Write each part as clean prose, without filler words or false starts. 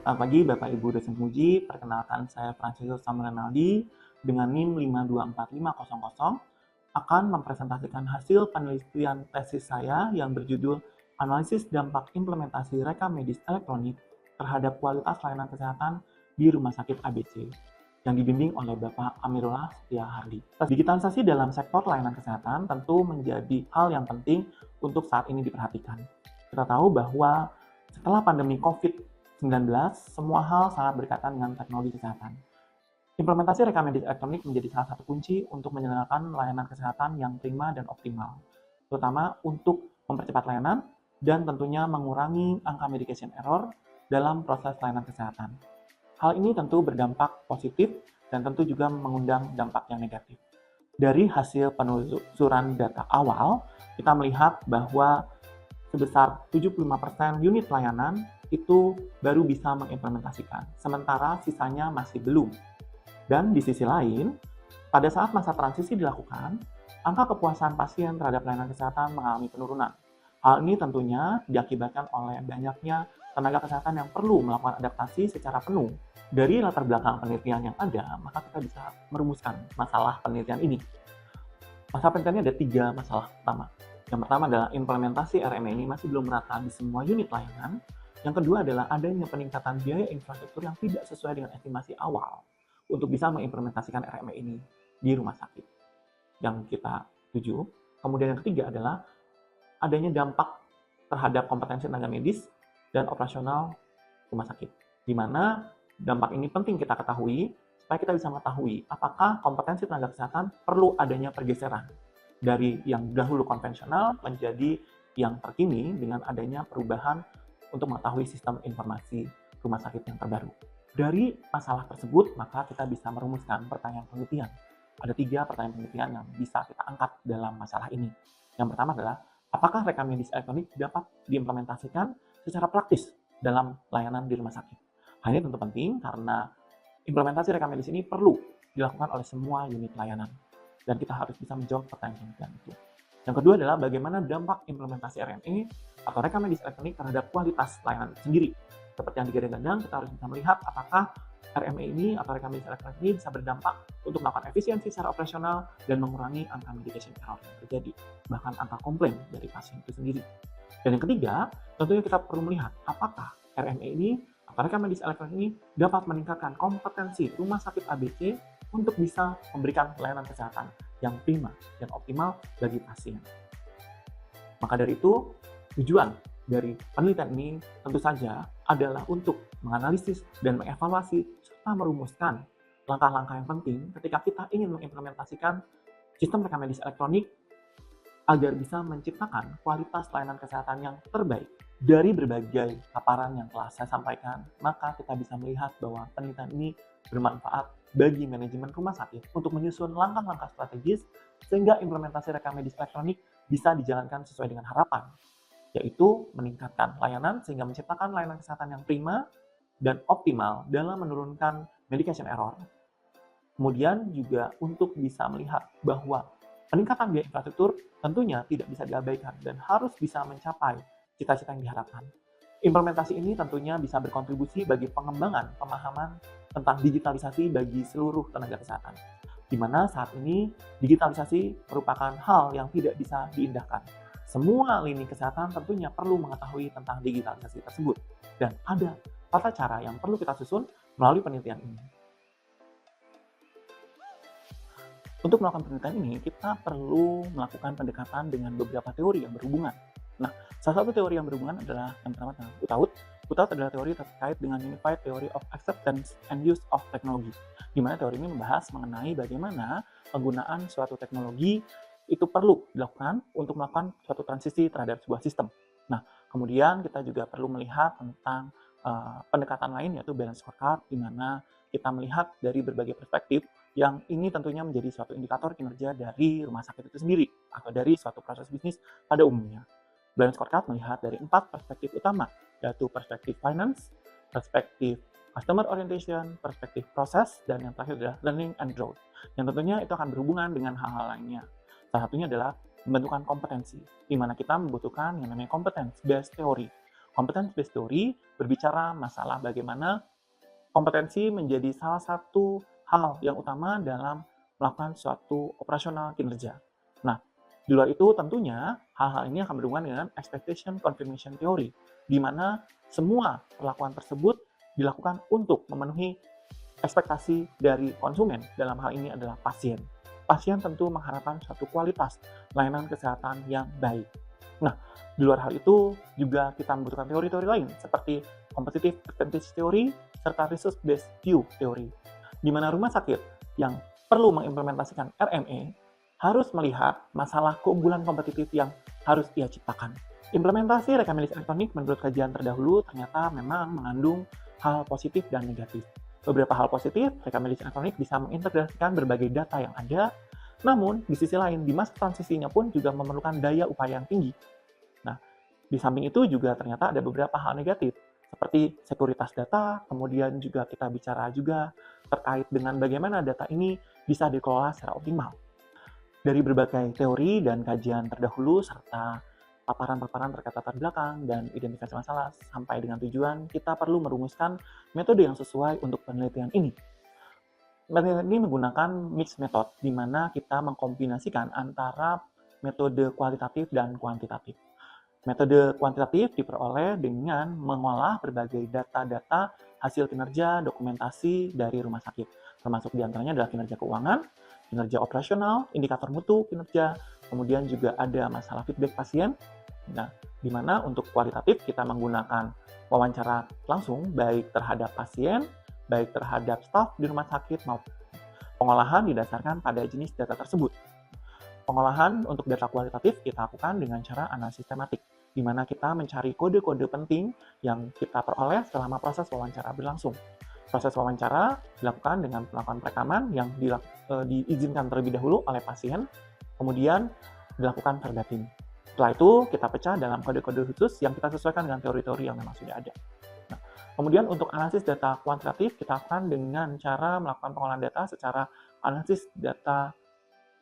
Selamat pagi Bapak Ibu dosen penguji, perkenalkan saya Francisco Samuel Renaldi dengan NIM 5245000 akan mempresentasikan hasil penelitian tesis saya yang berjudul Analisis Dampak Implementasi Rekam Medis Elektronik terhadap Kualitas Layanan Kesehatan di Rumah Sakit ABC yang dibimbing oleh Bapak Amirullah Setia Hardi. Digitalisasi dalam sektor layanan kesehatan tentu menjadi hal yang penting untuk saat ini diperhatikan. Kita tahu bahwa setelah pandemi COVID-19, semua hal sangat berkaitan dengan teknologi kesehatan. Implementasi rekam medis elektronik menjadi salah satu kunci untuk menyelenggarakan layanan kesehatan yang prima dan optimal, terutama untuk mempercepat layanan dan tentunya mengurangi angka medication error dalam proses layanan kesehatan. Hal ini tentu berdampak positif dan tentu juga mengundang dampak yang negatif. Dari hasil penelusuran data awal, kita melihat bahwa sebesar 75% unit layanan itu baru bisa mengimplementasikan, sementara sisanya masih belum. Dan di sisi lain, pada saat masa transisi dilakukan, angka kepuasan pasien terhadap layanan kesehatan mengalami penurunan. Hal ini tentunya diakibatkan oleh banyaknya tenaga kesehatan yang perlu melakukan adaptasi secara penuh. Dari latar belakang penelitian yang ada, maka kita bisa merumuskan masalah penelitian ini. Masalah penelitiannya ada 3 masalah utama. Yang pertama adalah implementasi RME ini masih belum merata di semua unit layanan. Yang kedua adalah adanya peningkatan biaya infrastruktur yang tidak sesuai dengan estimasi awal untuk bisa mengimplementasikan RME ini di rumah sakit yang kita tuju. Kemudian yang ketiga adalah adanya dampak terhadap kompetensi tenaga medis dan operasional rumah sakit, di mana dampak ini penting kita ketahui supaya kita bisa mengetahui apakah kompetensi tenaga kesehatan perlu adanya pergeseran dari yang dahulu konvensional menjadi yang terkini dengan adanya perubahan untuk mengetahui sistem informasi rumah sakit yang terbaru. Dari masalah tersebut, maka kita bisa merumuskan pertanyaan penelitian. Ada 3 pertanyaan penelitian yang bisa kita angkat dalam masalah ini. Yang pertama adalah, apakah rekam medis elektronik dapat diimplementasikan secara praktis dalam layanan di rumah sakit? Hal ini tentu penting karena implementasi rekam medis ini perlu dilakukan oleh semua unit layanan. Dan kita harus bisa menjawab pertanyaan penelitian itu. Yang kedua adalah bagaimana dampak implementasi RME atau rekam medis elektronik terhadap kualitas layanan itu sendiri. Seperti yang digadang-gadang, kita harus bisa melihat apakah RME ini atau rekam medis elektronik ini bisa berdampak untuk melakukan efisiensi secara operasional dan mengurangi angka medication error yang terjadi, bahkan angka komplain dari pasien itu sendiri. Dan yang ketiga, tentunya kita perlu melihat apakah RME ini atau rekam medis elektronik ini dapat meningkatkan kompetensi rumah sakit ABC untuk bisa memberikan pelayanan kesehatan yang prima dan optimal bagi pasien. Maka dari itu, tujuan dari penelitian ini tentu saja adalah untuk menganalisis dan mengevaluasi serta merumuskan langkah-langkah yang penting ketika kita ingin mengimplementasikan sistem rekam medis elektronik agar bisa menciptakan kualitas layanan kesehatan yang terbaik. Dari berbagai paparan yang telah saya sampaikan, maka kita bisa melihat bahwa penelitian ini bermanfaat bagi manajemen rumah sakit untuk menyusun langkah-langkah strategis sehingga implementasi rekam medis elektronik bisa dijalankan sesuai dengan harapan, yaitu meningkatkan layanan sehingga menciptakan layanan kesehatan yang prima dan optimal dalam menurunkan medication error. Kemudian juga untuk bisa melihat bahwa peningkatan biaya infrastruktur tentunya tidak bisa diabaikan dan harus bisa mencapai cita-cita yang diharapkan. Implementasi ini tentunya bisa berkontribusi bagi pengembangan pemahaman tentang digitalisasi bagi seluruh tenaga kesehatan, di mana saat ini digitalisasi merupakan hal yang tidak bisa diindahkan. Semua lini kesehatan tentunya perlu mengetahui tentang digitalisasi tersebut, dan ada tata cara yang perlu kita susun melalui penelitian ini. Untuk melakukan penelitian ini, kita perlu melakukan pendekatan dengan beberapa teori yang berhubungan. Nah, salah satu teori yang berhubungan adalah yang pertama tentang UTAUT. UTAUT adalah teori terkait dengan Unified Theory of Acceptance and Use of Technology, di mana teori ini membahas mengenai bagaimana penggunaan suatu teknologi itu perlu dilakukan untuk melakukan suatu transisi terhadap sebuah sistem. Nah, kemudian kita juga perlu melihat tentang pendekatan lain, yaitu balance scorecard, di mana kita melihat dari berbagai perspektif yang ini tentunya menjadi suatu indikator kinerja dari rumah sakit itu sendiri atau dari suatu proses bisnis pada umumnya. Balance scorecard melihat dari 4 perspektif utama, yaitu perspektif finance, perspektif customer orientation, perspektif proses, dan yang terakhir adalah learning and growth. Yang tentunya itu akan berhubungan dengan hal-hal lainnya. Salah satunya adalah pembentukan kompetensi, di mana kita membutuhkan yang namanya competence based theory Competence-based theory berbicara masalah bagaimana kompetensi menjadi salah satu hal yang utama dalam melakukan suatu operasional kinerja. Nah, di luar itu tentunya hal-hal ini akan berhubungan dengan expectation confirmation theory, di mana semua perlakuan tersebut dilakukan untuk memenuhi ekspektasi dari konsumen, dalam hal ini adalah pasien. Pasien tentu mengharapkan suatu kualitas layanan kesehatan yang baik. Nah, di luar hal itu juga kita membutuhkan teori-teori lain seperti competitive advantage theory serta resource-based view theory, di mana rumah sakit yang perlu mengimplementasikan RME harus melihat masalah keunggulan kompetitif yang harus ia ciptakan. Implementasi rekam medis elektronik menurut kajian terdahulu ternyata memang mengandung hal positif dan negatif. Beberapa hal positif, rekam medis elektronik bisa mengintegrasikan berbagai data yang ada, namun di sisi lain, di masa transisinya pun juga memerlukan daya upaya yang tinggi. Nah, di samping itu juga ternyata ada beberapa hal negatif, seperti sekuritas data, kemudian juga kita bicara juga terkait dengan bagaimana data ini bisa dikelola secara optimal. Dari berbagai teori dan kajian terdahulu, serta paparan-paparan terkait latar belakang dan identifikasi masalah sampai dengan tujuan, kita perlu merumuskan metode yang sesuai untuk penelitian ini. Penelitian ini menggunakan mixed method, di mana kita mengkombinasikan antara metode kualitatif dan kuantitatif. Metode kuantitatif diperoleh dengan mengolah berbagai data-data hasil kinerja dokumentasi dari rumah sakit, termasuk diantaranya adalah kinerja keuangan, kinerja operasional, indikator mutu kinerja, kemudian juga ada masalah feedback pasien. Nah, di mana untuk kualitatif kita menggunakan wawancara langsung baik terhadap pasien, baik terhadap staf di rumah sakit maupun pengolahan didasarkan pada jenis data tersebut. Pengolahan untuk data kualitatif kita lakukan dengan cara analisis tematik, di mana kita mencari kode-kode penting yang kita peroleh selama proses wawancara berlangsung. Proses wawancara dilakukan dengan melakukan perekaman yang diizinkan terlebih dahulu oleh pasien, kemudian dilakukan verbatim. Setelah itu, kita pecah dalam kode-kode khusus yang kita sesuaikan dengan teori-teori yang memang sudah ada. Nah, kemudian untuk analisis data kuantitatif, kita lakukan dengan cara melakukan pengolahan data secara analisis data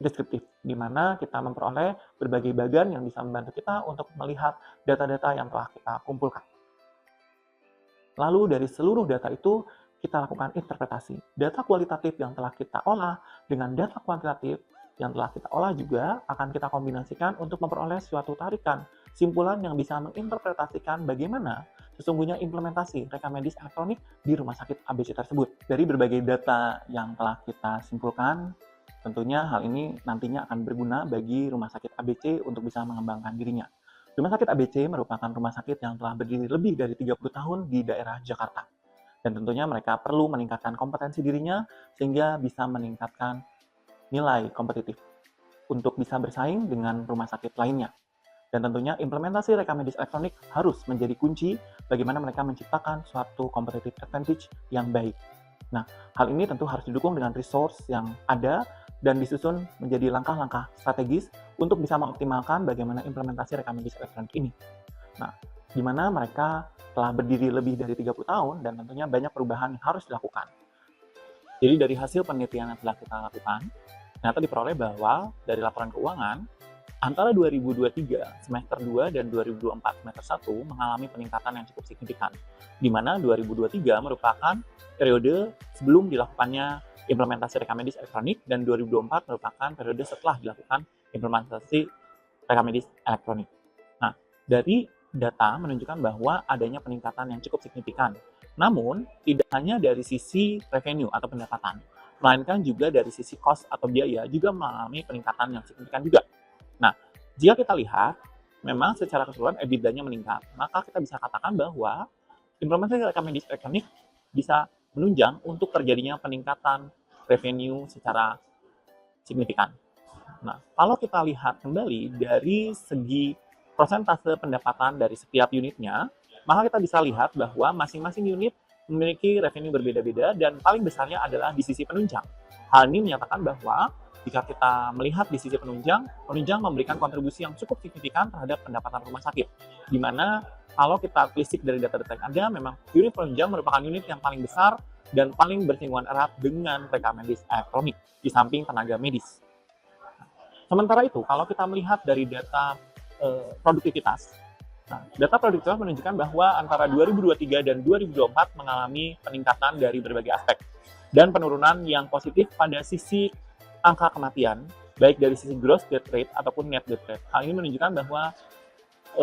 deskriptif, di mana kita memperoleh berbagai bagian yang bisa membantu kita untuk melihat data-data yang telah kita kumpulkan. Lalu dari seluruh data itu, kita lakukan interpretasi. Data kualitatif yang telah kita olah dengan data kuantitatif yang telah kita olah juga akan kita kombinasikan untuk memperoleh suatu tarikan, simpulan yang bisa menginterpretasikan bagaimana sesungguhnya implementasi rekam medis elektronik di rumah sakit ABC tersebut. Dari berbagai data yang telah kita simpulkan, tentunya hal ini nantinya akan berguna bagi rumah sakit ABC untuk bisa mengembangkan dirinya. Rumah sakit ABC merupakan rumah sakit yang telah berdiri lebih dari 30 tahun di daerah Jakarta. Dan tentunya mereka perlu meningkatkan kompetensi dirinya sehingga bisa meningkatkan nilai kompetitif untuk bisa bersaing dengan rumah sakit lainnya. Dan tentunya implementasi rekam medis elektronik harus menjadi kunci bagaimana mereka menciptakan suatu competitive advantage yang baik. Nah, hal ini tentu harus didukung dengan resource yang ada dan disusun menjadi langkah-langkah strategis untuk bisa mengoptimalkan bagaimana implementasi rekam medis elektronik ini. Nah, di mana mereka telah berdiri lebih dari 30 tahun dan tentunya banyak perubahan yang harus dilakukan. Jadi dari hasil penelitian yang telah kita lakukan, ternyata diperoleh bahwa dari laporan keuangan, antara 2023 semester 2 dan 2024 semester 1 mengalami peningkatan yang cukup signifikan, di mana 2023 merupakan periode sebelum dilakukannya implementasi rekam medis elektronik dan 2024 merupakan periode setelah dilakukan implementasi rekam medis elektronik. Nah, dari data menunjukkan bahwa adanya peningkatan yang cukup signifikan. Namun, tidak hanya dari sisi revenue atau pendapatan, melainkan juga dari sisi cost atau biaya juga mengalami peningkatan yang signifikan juga. Nah, jika kita lihat, memang secara keseluruhan EBITDA-nya meningkat, maka kita bisa katakan bahwa implementasi rekam medis elektronik bisa menunjang untuk terjadinya peningkatan revenue secara signifikan. Nah, kalau kita lihat kembali dari segi persentase pendapatan dari setiap unitnya, maka kita bisa lihat bahwa masing-masing unit memiliki revenue berbeda-beda dan paling besarnya adalah di sisi penunjang. Hal ini menyatakan bahwa jika kita melihat di sisi penunjang memberikan kontribusi yang cukup signifikan terhadap pendapatan rumah sakit. Di mana kalau kita telisik dari data-data yang ada, memang unit penunjang merupakan unit yang paling besar dan paling bersinggungan erat dengan rekam medis elektronik di samping tenaga medis. Sementara itu, kalau kita melihat dari data produktivitas, Nah, data prediktor menunjukkan bahwa antara 2023 dan 2024 mengalami peningkatan dari berbagai aspek dan penurunan yang positif pada sisi angka kematian, baik dari sisi gross death rate ataupun net death rate. Hal ini menunjukkan bahwa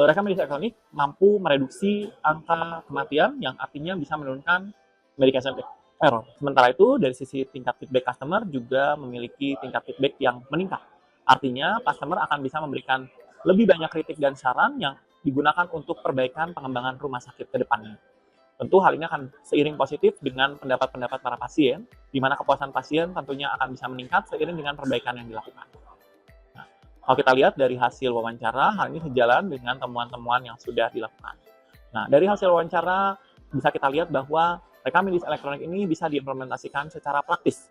rekam medis elektronik mampu mereduksi angka kematian yang artinya bisa menurunkan medication error. Sementara itu, dari sisi tingkat feedback customer juga memiliki tingkat feedback yang meningkat. Artinya, customer akan bisa memberikan lebih banyak kritik dan saran yang digunakan untuk perbaikan pengembangan rumah sakit ke depannya. Tentu hal ini akan seiring positif dengan pendapat-pendapat para pasien, di mana kepuasan pasien tentunya akan bisa meningkat seiring dengan perbaikan yang dilakukan. Kalau kita lihat dari hasil wawancara, hal ini sejalan dengan temuan-temuan yang sudah dilakukan. Nah, dari hasil wawancara bisa kita lihat bahwa rekam medis elektronik ini bisa diimplementasikan secara praktis.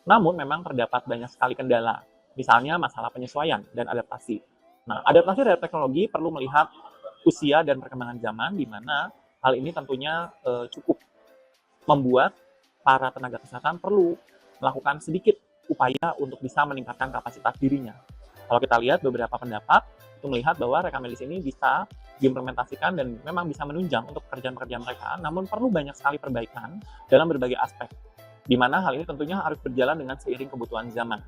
Namun memang terdapat banyak sekali kendala, misalnya masalah penyesuaian dan adaptasi. Nah, adaptasi dari teknologi perlu melihat usia dan perkembangan zaman, di mana hal ini tentunya cukup membuat para tenaga kesehatan perlu melakukan sedikit upaya untuk bisa meningkatkan kapasitas dirinya. Kalau kita lihat beberapa pendapat, itu melihat bahwa rekam medis ini bisa diimplementasikan dan memang bisa menunjang untuk pekerjaan-pekerjaan mereka, namun perlu banyak sekali perbaikan dalam berbagai aspek, di mana hal ini tentunya harus berjalan dengan seiring kebutuhan zaman.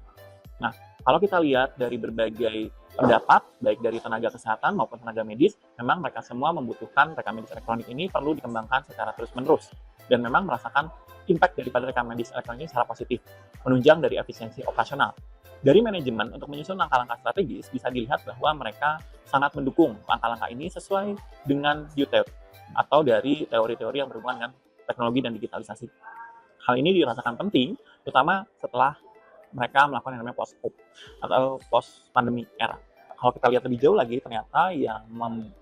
Nah, kalau kita lihat dari berbagai pendapat, baik dari tenaga kesehatan maupun tenaga medis, memang mereka semua membutuhkan rekam medis elektronik ini perlu dikembangkan secara terus-menerus, dan memang merasakan impact daripada rekam medis elektronik ini secara positif, menunjang dari efisiensi operasional. Dari manajemen untuk menyusun langkah-langkah strategis, bisa dilihat bahwa mereka sangat mendukung langkah-langkah ini sesuai dengan UTEP atau dari teori-teori yang berhubungan dengan teknologi dan digitalisasi. Hal ini dirasakan penting, terutama setelah mereka melakukan yang namanya post-op atau post-pandemic era. Kalau kita lihat lebih jauh lagi, ternyata yang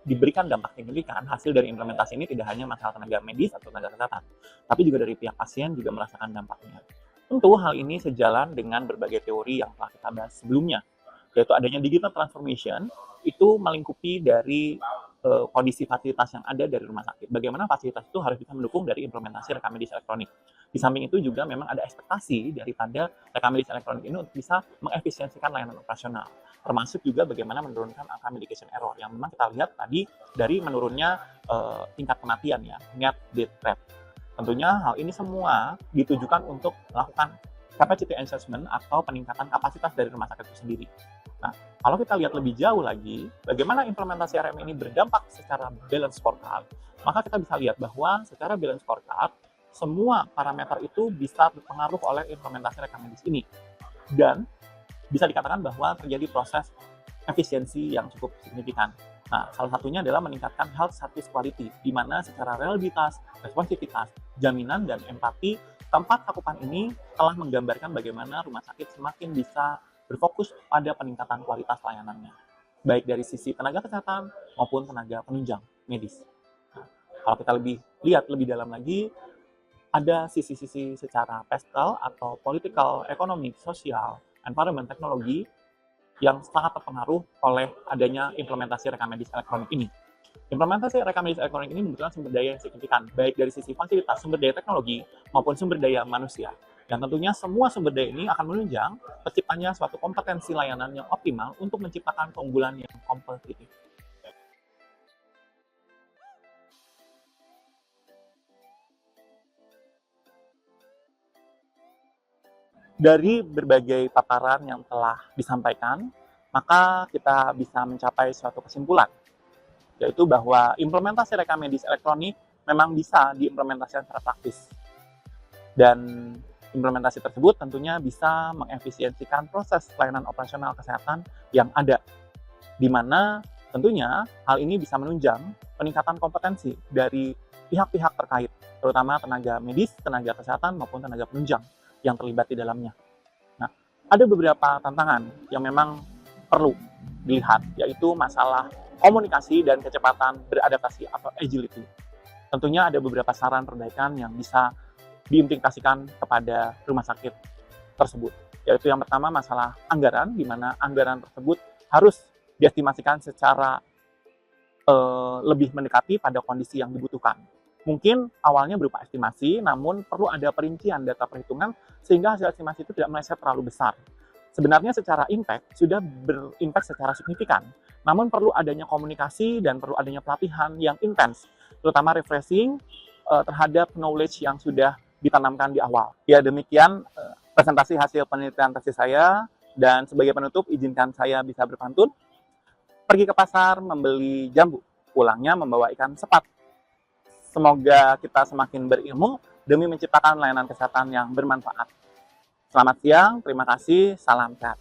diberikan dampak signifikan hasil dari implementasi ini tidak hanya masalah tenaga medis atau tenaga kesehatan, tapi juga dari pihak pasien juga merasakan dampaknya. Tentu hal ini sejalan dengan berbagai teori yang telah kita bahas sebelumnya, yaitu adanya digital transformation itu melingkupi dari kondisi fasilitas yang ada dari rumah sakit. Bagaimana fasilitas itu harus bisa mendukung dari implementasi rekam medis elektronik. Di samping itu juga memang ada ekspektasi daripada rekam medis elektronik ini untuk bisa mengefisiensikan layanan operasional, termasuk juga bagaimana menurunkan angka medication error yang memang kita lihat tadi dari menurunnya tingkat kematian ya, net death rate. Tentunya hal ini semua ditujukan untuk melakukan capacity enhancement atau peningkatan kapasitas dari rumah sakit itu sendiri. Nah, kalau kita lihat lebih jauh lagi, bagaimana implementasi RM ini berdampak secara balance scorecard, maka kita bisa lihat bahwa secara balance scorecard, semua parameter itu bisa berpengaruh oleh implementasi rekam medis ini. Dan bisa dikatakan bahwa terjadi proses efisiensi yang cukup signifikan. Nah, salah satunya adalah meningkatkan health service quality, di mana secara reliabilitas, responsivitas, jaminan, dan empati, keempat cakupan ini telah menggambarkan bagaimana rumah sakit semakin bisa berfokus pada peningkatan kualitas layanannya, baik dari sisi tenaga kesehatan maupun tenaga penunjang medis. Nah, kalau kita lihat lebih dalam lagi, ada sisi-sisi secara pestal atau political, economic, sosial, environment, teknologi, yang sangat terpengaruh oleh adanya implementasi rekam medis elektronik ini. Implementasi rekam medis elektronik ini membutuhkan sumber daya yang signifikan, baik dari sisi fasilitas, sumber daya teknologi, maupun sumber daya manusia. Dan tentunya semua sumber daya ini akan menunjang terciptanya suatu kompetensi layanan yang optimal untuk menciptakan keunggulan yang kompetitif. Dari berbagai paparan yang telah disampaikan, maka kita bisa mencapai suatu kesimpulan, yaitu bahwa implementasi rekam medis elektronik memang bisa diimplementasikan secara praktis. Dan implementasi tersebut tentunya bisa mengefisiensikan proses pelayanan operasional kesehatan yang ada, di mana tentunya hal ini bisa menunjang peningkatan kompetensi dari pihak-pihak terkait, terutama tenaga medis, tenaga kesehatan, maupun tenaga penunjang yang terlibat di dalamnya. Nah, ada beberapa tantangan yang memang perlu dilihat, yaitu masalah komunikasi dan kecepatan beradaptasi atau agility. Tentunya ada beberapa saran perbaikan yang bisa diimplementasikan kepada rumah sakit tersebut, yaitu yang pertama masalah anggaran, di mana anggaran tersebut harus diestimasikan secara lebih mendekati pada kondisi yang dibutuhkan. Mungkin awalnya berupa estimasi, namun perlu ada perincian data perhitungan sehingga hasil estimasi itu tidak meleset terlalu besar. Sebenarnya secara impact sudah berimpact secara signifikan, namun perlu adanya komunikasi dan perlu adanya pelatihan yang intens, terutama refreshing terhadap knowledge yang sudah ditanamkan di awal. Ya demikian presentasi hasil penelitian tesis saya, dan sebagai penutup izinkan saya bisa berpantun. Pergi ke pasar membeli jambu, pulangnya membawa ikan sepat. Semoga kita semakin berilmu demi menciptakan layanan kesehatan yang bermanfaat. Selamat siang, terima kasih, salam sehat.